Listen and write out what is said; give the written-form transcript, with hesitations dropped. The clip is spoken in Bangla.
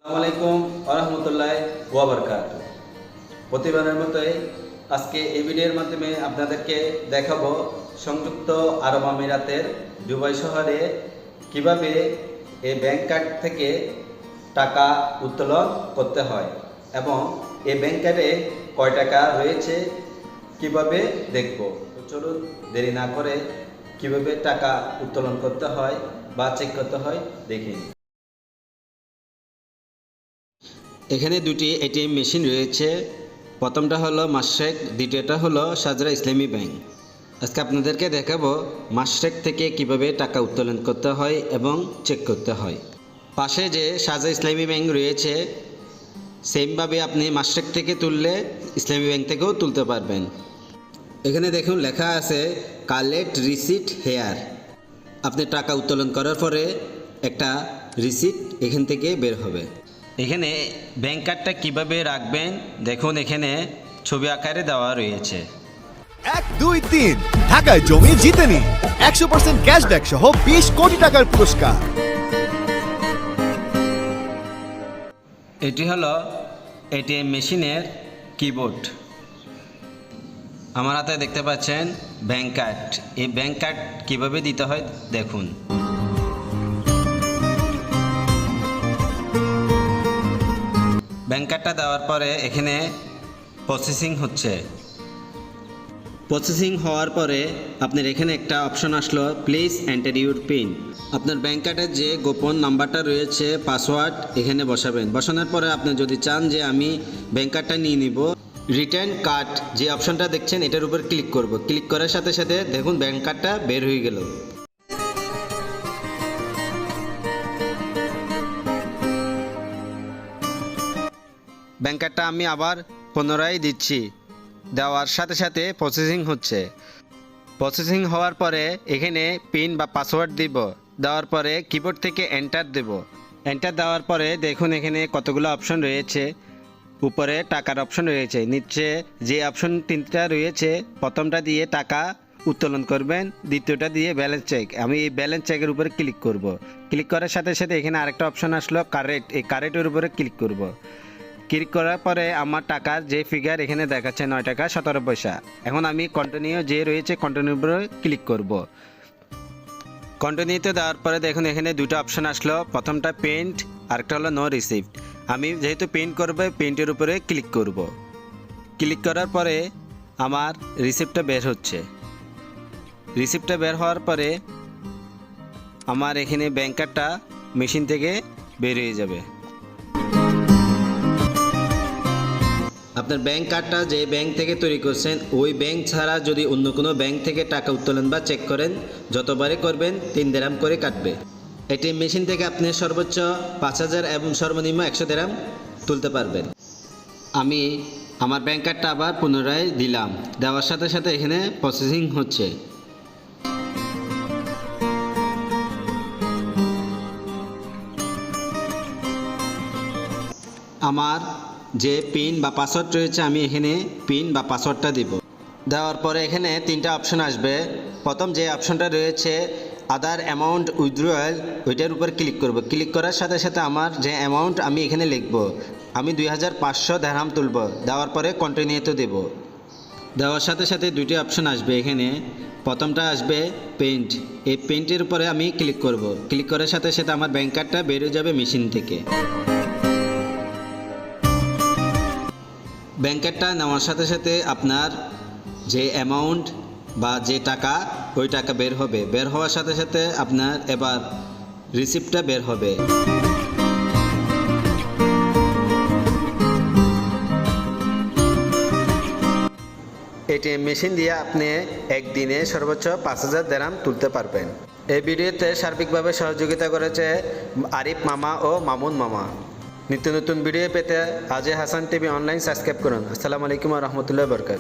আসসালামু আলাইকুম ওয়া রাহমাতুল্লাহি ওয়া বারাকাতুহু। প্রতিবারের মতোই আজকে এই ভিডিওর মাধ্যমে আপনাদেরকে দেখাবো সংযুক্ত আরব আমিরাতের দুবাই শহরে কিভাবে এই ব্যাংক কার্ড থেকে টাকা উত্তোলন করতে হয় এবং এই ব্যাংক কার্ডে কয় টাকা রয়েছে কিভাবে দেখব। তো চলুন দেরি না করে কিভাবে টাকা উত্তোলন করতে হয় বা চেক করতে হয় দেখি। এখানে দুটি এটিএম মেশিন রয়েছে। প্রথমটা হলো মাশরেক, দ্বিতীয়টা হলো শাহজারা ইসলামী ব্যাংক। আজকে আপনাদেরকে দেখাবো মাশরেক থেকে কিভাবে টাকা উত্তোলন করতে হয় এবং চেক করতে হয়। পাশে যে শাহজারা ইসলামী ব্যাংক রয়েছে সেমভাবে আপনি মাশরেক থেকে তুললে ইসলামী ব্যাংক থেকেও তুলতে পারবেন। এখানে দেখুন লেখা আছে কালেক্ট রিসিট হেয়ার। আপনি টাকা উত্তোলন করার পরে একটা রিসিট এখান থেকে বের হবে। এখানে ব্যাংক কার্ডটা কীভাবে রাখবেন দেখুন, এখানে ছবি আকারে দেওয়া রয়েছে। 1, 2, 3 ঢাকায় জমি জিতে নিন 100% ক্যাশব্যাক সহ 20 কোটি টাকার পুরস্কার। এটি হলো এটিএম মেশিনের কিবোর্ড। আমার হাতে দেখতে পাচ্ছেন ব্যাংক কার্ড। এই ব্যাংক কার্ড কীভাবে দিতে হয় দেখুন। ব্যাংক কার্ডটা দেওয়ার পরে এখানে প্রসেসিং হচ্ছে। প্রসেসিং হওয়ার পরে আপনার এখানে একটা অপশন আসলো প্লিজ এন্টার ইউর পিন। আপনার ব্যাংক কার্ডের যে গোপন নাম্বারটা রয়েছে পাসওয়ার্ড এখানে বসাবেন। বসানোর পরে আপনি যদি চান যে আমি ব্যাংক কার্ডটা নিয়ে নিব, রিটার্ন কার্ড যে অপশনটা দেখছেন এটার উপর ক্লিক করব। ক্লিক করার সাথে সাথে দেখুন ব্যাংক কার্ডটা বের হয়ে গেল। ব্যাংক কার্ডটা আমি আবার পুনরায় দিচ্ছি। দেওয়ার সাথে সাথে প্রসেসিং হচ্ছে। প্রসেসিং হওয়ার পরে এখানে পিন বা পাসওয়ার্ড দিব। দেওয়ার পরে কিবোর্ড থেকে এন্টার দেব। এন্টার দেওয়ার পরে দেখুন এখানে কতগুলো অপশন রয়েছে। উপরে টাকার অপশন রয়েছে, নিচে যে অপশন তিনটা রয়েছে প্রথমটা দিয়ে টাকা উত্তোলন করবেন, দ্বিতীয়টা দিয়ে ব্যালেন্স চেক। আমি এই ব্যালেন্স চেকের উপরে ক্লিক করব। ক্লিক করার সাথে সাথে এখানে আরেকটা অপশন আসলো কারেক্ট। এই কারেক্টের উপরে ক্লিক করব। ক্লিক করার পরে আমার টাকার যে ফিগার এখানে দেখাচ্ছে 9 টাকা 17 পয়সা। এখন আমি কন্টিনিউ যে রয়েছে কন্টিনিউর উপরে ক্লিক করব। কন্টিনিউতে দেওয়ার পরে দেখুন এখানে দুটো অপশন আসলো, প্রথমটা পেন্ট আরেকটা হলো নো রিসিপ্ট। আমি যেহেতু পেন্ট করব পেন্টের উপরে ক্লিক করব। ক্লিক করার পরে আমার রিসিপ্টটা বের হচ্ছে। রিসিপ্টটা বের হওয়ার পরে আমার এখানে ব্যাংক কার্ডটা মেশিন থেকে বের হয়ে যাবে। আপনার ব্যাংক কার্ডটা যে ব্যাংক থেকে তৈরি করছেন ওই ব্যাংক ছাড়া যদি অন্য কোনো ব্যাংক থেকে টাকা উত্তোলন বা চেক করেন যতবারে করবেন 3 দিরহাম করে কাটবে। এটিএম মেশিন থেকে আপনি সর্বোচ্চ 5000 এবং সর্বনিম্ন 100 দিরহাম তুলতে পারবেন। আমি আমার ব্যাংক কার্ডটা আবার পুনরায় দিলাম। দেওয়ার সাথে সাথে এখানে প্রসেসিং হচ্ছে। আমার যে পিন বা পাসওয়ার্ড রয়েছে আমি এখানে পিন বা পাসওয়ার্ডটা দিব। দেওয়ার পরে এখানে 3টা অপশন আসবে। প্রথম যে অপশনটা রয়েছে আদার অ্যামাউন্ট উইথড্রয়াল, ওইটার উপর ক্লিক করব। ক্লিক করার সাথে সাথে আমার যে অ্যামাউন্ট আমি এখানে লিখব, আমি 2500 দিরহাম তুলব। দেওয়ার পরে কন্টিনিউতে দেব। দেওয়ার সাথে সাথে 2টি অপশন আসবে। এখানে প্রথমটা আসবে পেন্ট। এই পেন্টের উপরে আমি ক্লিক করব। ক্লিক করার সাথে সাথে আমার ব্যাংক কার্ডটা বেরিয়ে যাবে মেশিন থেকে। ব্যাংক কার্ডটা নেওয়ার সাথে সাথে আপনার যে অ্যামাউন্ট বা যে টাকা ওই টাকা বের হবে। বের হওয়ার সাথে সাথে আপনার এবার রিসিপ্টটা বের হবে। এটিএম মেশিন দিয়ে আপনি একদিনে সর্বোচ্চ 5000 দিরহাম তুলতে পারবেন। এই ভিডিওতে সার্বিকভাবে সহযোগিতা করেছে আরিফ মামা ও মামুন মামা। নিত্য নতুন ভিডিও পেতে আজই হাসান টিভি অনলাইন সাবস্ক্রাইব করুন। আসসালামু আলাইকুম ওয়া রাহমাতুল্লাহি ওয়া বারাকাতুহু।